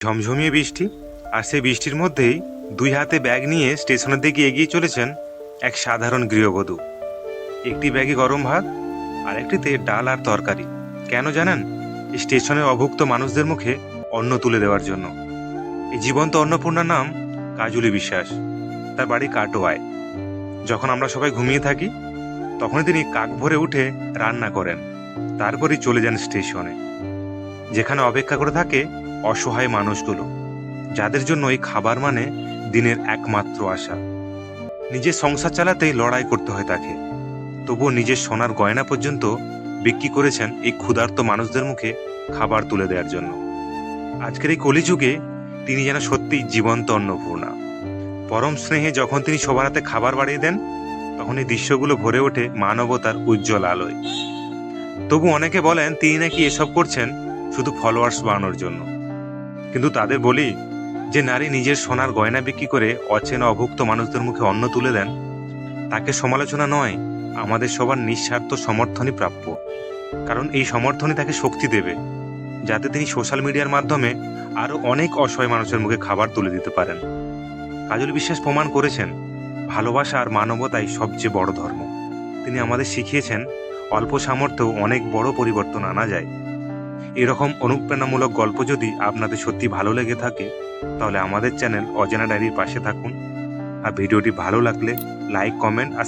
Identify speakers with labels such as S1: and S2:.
S1: ঝমঝমিয়ে বৃষ্টি, আর সেই বৃষ্টির মধ্যেই দুই হাতে ব্যাগ নিয়ে স্টেশনের দিকে এগিয়ে চলেছেন এক সাধারণ গৃহবধূ। একটি ব্যাগে গরম ভাত আর একটিতে ডাল আর তরকারি। কেন জানেন? এই স্টেশনে অভুক্ত মানুষদের মুখে অন্ন তুলে দেওয়ার জন্য। এই জীবন্ত অন্নপূর্ণার নাম কাজলি বিশ্বাস। তার বাড়ি কাটোয়ায়। যখন আমরা সবাই ঘুমিয়ে থাকি তখনই তিনি কাক ভরে উঠে রান্না করেন, তারপরই চলে যান স্টেশনে, যেখানে অপেক্ষা করে থাকে অসহায় মানুষগুলো, যাদের জন্য এই খাবার মানে দিনের একমাত্র আশা। নিজের সংসার চালাতেই লড়াই করতে হয় তাকে, তবুও নিজের সোনার গয়না পর্যন্ত বিক্রি করেছেন এই ক্ষুধার্ত মানুষদের মুখে খাবার তুলে দেওয়ার জন্য। আজকের এই কলিযুগে তিনি যেন সত্যিই জীবন্ত অন্নপূর্ণা। পরম স্নেহে যখন তিনি সবার হাতে খাবার বাড়িয়ে দেন, তখন এই দৃশ্যগুলো ভরে ওঠে মানবতার উজ্জ্বল আলোয়। তবু অনেকে বলেন তিনি নাকি এসব করছেন শুধু ফলোয়ার্স বাড়ানোর জন্য। কিন্তু তাদের বলি, যে নারী নিজের সোনার গয়না বিক্রি করে অচেনা অভুক্ত মানুষদের মুখে অন্ন তুলে দেন, তাকে সমালোচনা নয়, আমাদের সবার নিঃস্বার্থ সমর্থনই প্রাপ্য। কারণ এই সমর্থনই তাকে শক্তি দেবে, যাতে তিনি সোশ্যাল মিডিয়ার মাধ্যমে আরও অনেক অসহায় মানুষের মুখে খাবার তুলে দিতে পারেন। কাজল বিশ্বাস প্রমাণ করেছেন ভালোবাসা আর মানবতাই সবচেয়ে বড় ধর্ম। তিনি আমাদের শিখিয়েছেন অল্প সামর্থ্যেও অনেক বড় পরিবর্তন আনা যায়। এরকম অনুপ্রেরণামূলক গল্প যদি আপনাদের সত্যি ভালো লেগে থাকে, তাহলে আমাদের চ্যানেল অজানা ডায়েরির পাশে থাকুন। আর ভিডিওটি ভালো লাগলে লাইক, কমেন্ট আর